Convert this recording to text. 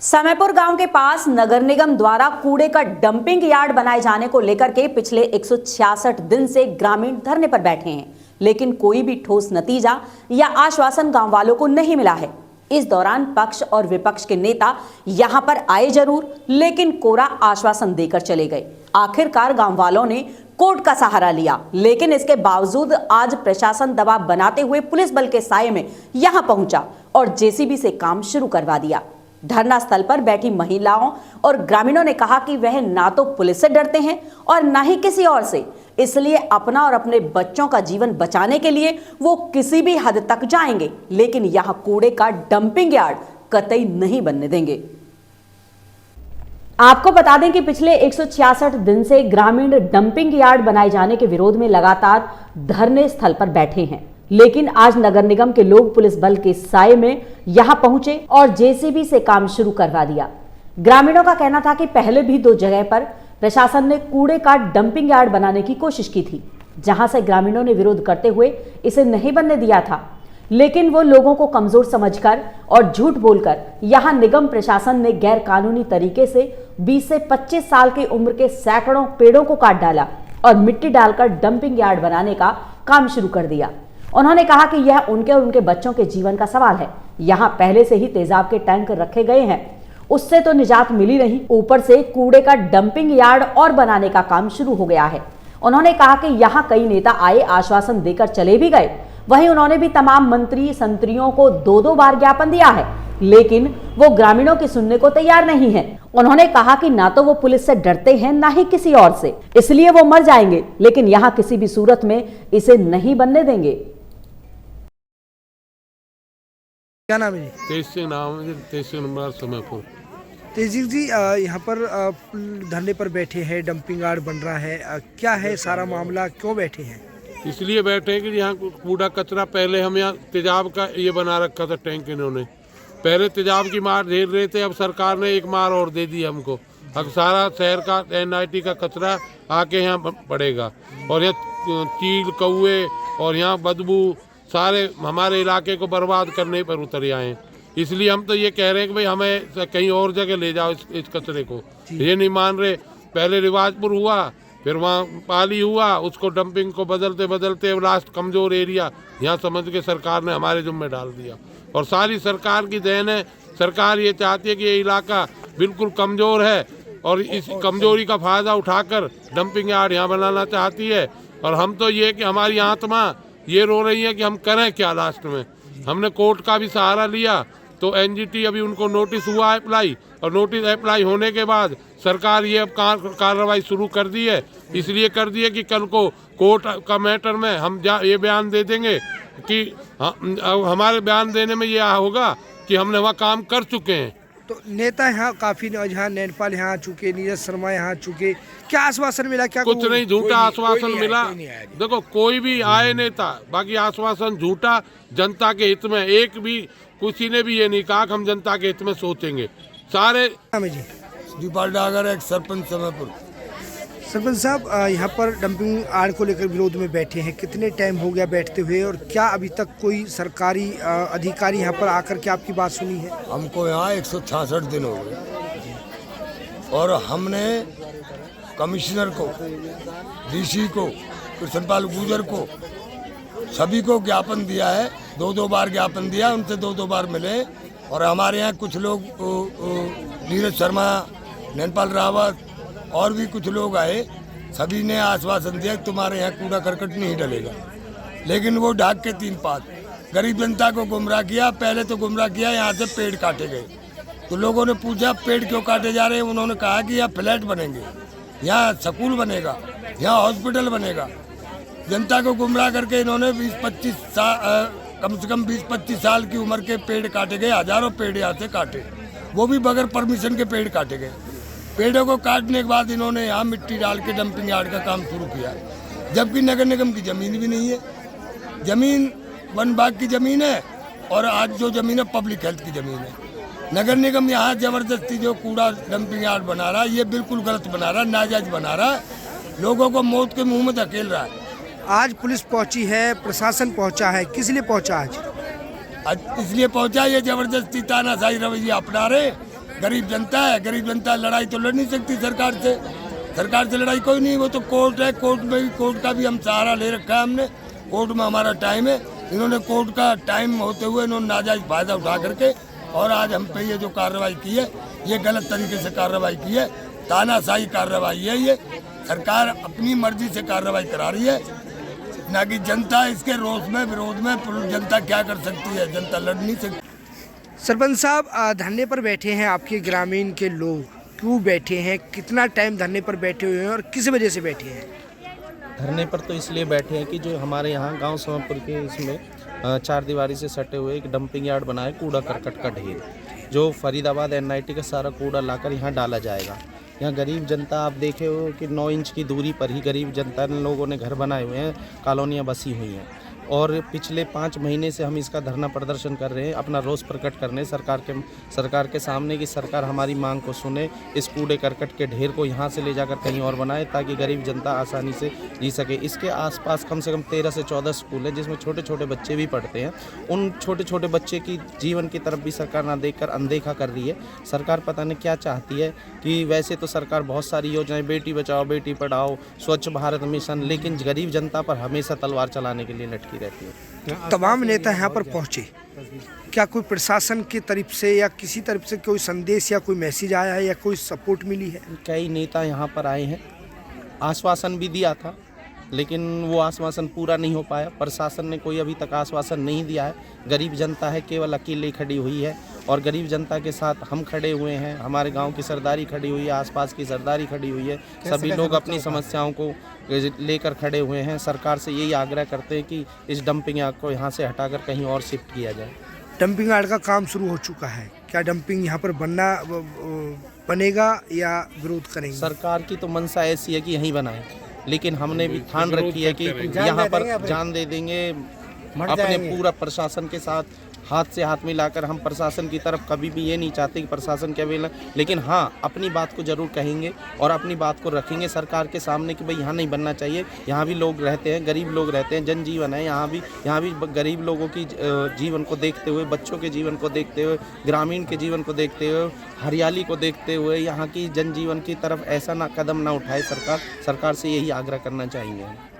समयपुर गांव के पास नगर निगम द्वारा कूड़े का डंपिंग यार्ड बनाए जाने को लेकर के पिछले 166 दिन से ग्रामीण धरने पर बैठे हैं, लेकिन कोई भी ठोस नतीजा या आश्वासन गांव वालों को नहीं मिला है। इस दौरान पक्ष और विपक्ष के नेता यहां पर आए जरूर, लेकिन कोरा आश्वासन देकर चले गए। आखिरकार गांव वालों ने कोर्ट का सहारा लिया, लेकिन इसके बावजूद आज प्रशासन दबाव बनाते हुए पुलिस बल के साये में यहां पहुंचा और जेसीबी से काम शुरू करवा दिया। धरना स्थल पर बैठी महिलाओं और ग्रामीणों ने कहा कि वह ना तो पुलिस से डरते हैं और ना ही किसी और से, इसलिए अपना और अपने बच्चों का जीवन बचाने के लिए वो किसी भी हद तक जाएंगे, लेकिन यहां कूड़े का डंपिंग यार्ड कतई नहीं बनने देंगे। आपको बता दें कि पिछले 166 दिन से ग्रामीण डंपिंग यार्ड बनाए जाने के विरोध में लगातार धरने स्थल पर बैठे हैं, लेकिन आज नगर निगम के लोग पुलिस बल के साये में यहां पहुंचे और जेसीबी से काम शुरू करवा दिया। ग्रामीणों का कहना था कि पहले भी 2 जगह पर प्रशासन ने कूड़े का डंपिंग यार्ड बनाने की कोशिश की थी, जहां से ग्रामीणों ने विरोध करते हुए इसे नहीं बनने दिया था, लेकिन वो लोगों को कमजोर समझकर और झूठ बोलकर यहां निगम प्रशासन ने गैर कानूनी तरीके से 20 से 25 साल की उम्र के सैकड़ों पेड़ों को काट डाला और मिट्टी डालकर डंपिंग यार्ड बनाने का काम शुरू कर दिया। उन्होंने कहा कि यह उनके और उनके बच्चों के जीवन का सवाल है। यहाँ पहले से ही तेजाब के टैंक रखे गए हैं, उससे तो निजात मिली नहीं, ऊपर से कूड़े का डंपिंग यार्ड और बनाने का काम शुरू हो गया है। उन्होंने कहा कि यहाँ कई नेता आए, आश्वासन देकर चले भी गए, वहीं उन्होंने भी तमाम मंत्री संतरियों को 2-2 बार ज्ञापन दिया है, लेकिन वो ग्रामीणों की सुनने को तैयार नहीं है। उन्होंने कहा कि ना तो वो पुलिस से डरते हैं ना ही किसी और से, इसलिए वो मर जाएंगे, लेकिन यहाँ किसी भी सूरत में इसे नहीं बनने देंगे। क्या नाम है? तेज सिंह नाम है, तहसील नंबर समयपुर। तेजी जी, यहाँ पर धरने पर बैठे हैं, डंपिंग यार्ड बन रहा है, क्या है सारा मामला, क्यों बैठे हैं? इसलिए बैठे हैं कि यहाँ कूड़ा कचरा, पहले हम यहाँ तेजाब का ये बना रखा था टैंक, इन्होंने पहले तेजाब की मार झेल रहे थे, अब सरकार ने एक मार और दे दी हमको। अब सारा शहर का NIT का कचरा आके यहाँ पड़ेगा और यहाँ चील कौए और यहाँ बदबू सारे हमारे इलाके को बर्बाद करने पर उतर आए। इसलिए हम तो ये कह रहे हैं कि भाई हमें कहीं और जगह ले जाओ इस कचरे को। ये नहीं मान रहे। पहले रिवाजपुर हुआ, फिर वहाँ पाली हुआ, उसको डंपिंग को बदलते बदलते लास्ट कमज़ोर एरिया यहाँ समझ के सरकार ने हमारे जुम्मे डाल दिया। और सारी सरकार की देन है। सरकार ये चाहती है कि ये इलाका बिल्कुल कमज़ोर है और इस कमज़ोरी का फ़ायदा उठाकर डंपिंग यार्ड यहाँ बनाना चाहती है। और हम तो ये कि हमारी आत्मा ये रो रही है कि हम करें क्या। लास्ट में हमने कोर्ट का भी सहारा लिया तो NGT अभी उनको नोटिस हुआ अप्लाई, और नोटिस अप्लाई होने के बाद सरकार ये अब कार्रवाई शुरू कर दी है। इसलिए कर दी है कि कल को कोर्ट का मैटर में हम ये बयान दे देंगे कि हमारे बयान देने में ये होगा कि हमने वहाँ काम कर चुके हैं। तो नेता यहाँ काफी, यहाँ नैनपाल यहाँ आ चुके, नीरज शर्मा यहाँ आ चुके, क्या आश्वासन मिला? क्या कुछ नहीं, झूठा आश्वासन मिला। देखो कोई भी आए नेता, बाकी आश्वासन झूठा। जनता के हित में एक भी किसी ने भी ये नहीं कहा कि हम जनता के हित में सोचेंगे। सारे दीपाल डागर, एक सरपंच समयपुर। सरपंच साहब, यहाँ पर डंपिंग यार्ड को लेकर विरोध में बैठे हैं, कितने टाइम हो गया बैठते हुए, और क्या अभी तक कोई सरकारी अधिकारी यहाँ पर आकर के आपकी बात सुनी है? हमको यहाँ 166 दिन हो गए और हमने कमिश्नर को, DC को, कृष्णपाल गुर्जर को, सभी को ज्ञापन दिया है। 2-2 बार ज्ञापन दिया, उनसे 2-2 बार मिले। और हमारे यहाँ कुछ लोग, नीरज शर्मा, नैनपाल रावत और भी कुछ लोग आए, सभी ने आश्वासन दिया कि तुम्हारे यहाँ कूड़ा करकट नहीं डलेगा, लेकिन वो ढाक के 3 पात गरीब जनता को गुमराह किया। पहले तो गुमराह किया, यहाँ से पेड़ काटे गए। तो लोगों ने पूछा पेड़ क्यों काटे जा रहे हैं? उन्होंने कहा कि यहाँ फ्लैट बनेंगे, यहाँ स्कूल बनेगा, यहाँ हॉस्पिटल बनेगा। जनता को गुमराह करके इन्होंने 20-25 साल, कम से कम 20-25 साल की उम्र के पेड़ काटे गए। हजारों पेड़ यहाँ से काटे, वो भी बगैर परमिशन के पेड़ काटे गए। पेड़ों को काटने के बाद इन्होंने यहाँ मिट्टी डाल के डंपिंग यार्ड का काम शुरू किया, जबकि नगर निगम की ज़मीन भी नहीं है। ज़मीन वन विभाग की ज़मीन है और आज जो ज़मीन है पब्लिक हेल्थ की ज़मीन है। नगर निगम यहाँ ज़बरदस्ती जो कूड़ा डंपिंग यार्ड बना रहा है, ये बिल्कुल गलत बना रहा है, नाजायज बना रहा है, लोगों को मौत के मुँह में धकेल रहा है। आज पुलिस पहुंची है, प्रशासन पहुंचा है, किस लिए पहुंचा आज? इसलिए पहुंचा, ये जबरदस्ती तानाशाही रवैया अपना रहे। गरीब जनता है, गरीब जनता लड़ाई तो लड़ नहीं सकती सरकार से। सरकार से लड़ाई कोई नहीं, वो तो कोर्ट है। कोर्ट में भी, कोर्ट का भी हम सहारा ले रखा है हमने। कोर्ट में हमारा टाइम है। इन्होंने कोर्ट का टाइम होते हुए इन्होंने नाजायज फायदा उठा करके और आज हम पे ये जो कार्रवाई की है, ये गलत तरीके से कार्रवाई की है। तानाशाही कार्रवाई है ये। सरकार अपनी मर्जी से कार्रवाई करा रही है, ना कि जनता इसके रोष में, विरोध में। जनता क्या कर सकती है? जनता लड़ नहीं सकती। सरपंच साहब, धरने पर बैठे हैं आपके ग्रामीण के लोग, क्यों बैठे हैं? कितना टाइम धरने पर बैठे हुए हैं और किस वजह से बैठे हैं? धरने पर तो इसलिए बैठे हैं कि जो हमारे यहाँ गांव समरपुर के इसमें 4 दीवारी से सटे हुए एक डंपिंग यार्ड बना है, कूड़ा करकट का ढेर, जो फरीदाबाद NIT का सारा कूड़ा लाकर यहाँ डाला जाएगा। यहाँ गरीब जनता, आप देखे हो कि 9 इंच की दूरी पर ही गरीब जनता लोगों ने घर बनाए हुए हैं, कॉलोनियाँ बसी हुई हैं। और पिछले 5 महीने से हम इसका धरना प्रदर्शन कर रहे हैं, अपना रोष प्रकट करने सरकार के सामने कि सरकार हमारी मांग को सुने, इस कूड़े करकट के ढेर को यहाँ से ले जाकर कहीं और बनाए ताकि गरीब जनता आसानी से जी सके। इसके आसपास कम से कम 13 से 14 स्कूल हैं जिसमें छोटे छोटे बच्चे भी पढ़ते हैं। उन छोटे छोटे बच्चे की जीवन की तरफ भी सरकार ना देखकर अनदेखा कर रही है। सरकार पता नहीं क्या चाहती है कि वैसे तो सरकार बहुत सारी योजनाएं, बेटी बचाओ बेटी पढ़ाओ, स्वच्छ भारत मिशन, लेकिन गरीब जनता पर हमेशा तलवार चलाने के लिए लटकी रहती है। तमाम नेता यहाँ पर पहुँचे, क्या कोई प्रशासन की तरफ से या किसी तरफ से कोई संदेश या कोई मैसेज आया है या कोई सपोर्ट मिली है? कई नेता यहाँ पर आए हैं, आश्वासन भी दिया था लेकिन वो आश्वासन पूरा नहीं हो पाया। प्रशासन ने कोई अभी तक आश्वासन नहीं दिया है। गरीब जनता है केवल अकेले खड़ी हुई है और गरीब जनता के साथ हम खड़े हुए हैं। हमारे गांव की सरदारी खड़ी हुई है, आसपास की सरदारी खड़ी हुई है। सभी लोग अपनी समस्याओं को लेकर खड़े हुए हैं। सरकार से यही आग्रह करते हैं कि इस डंपिंग यार्ड को यहाँ से हटाकर कहीं और शिफ्ट किया जाए। डंपिंग यार्ड का काम शुरू हो चुका है, क्या डंपिंग यहाँ पर बनेगा या विरोध करेंगे? सरकार की तो मंशा ऐसी है कि यहीं बनाए, लेकिन हमने भी ठान रखी है कि यहाँ पर जान दे देंगे। अपने पूरा प्रशासन के साथ हाथ से हाथ मिलाकर हम प्रशासन की तरफ कभी भी ये नहीं चाहते कि प्रशासन के अवेला, लेकिन हाँ अपनी बात को ज़रूर कहेंगे और अपनी बात को रखेंगे सरकार के सामने कि भाई यहाँ नहीं बनना चाहिए। यहाँ भी लोग रहते हैं, गरीब लोग रहते हैं, जनजीवन है। यहाँ भी गरीब लोगों की जीवन को देखते हुए, बच्चों के जीवन को देखते हुए, ग्रामीण के जीवन को देखते हुए, हरियाली को देखते हुए यहाँ की जनजीवन की तरफ ऐसा ना कदम ना उठाए सरकार से यही आग्रह करना चाहेंगे।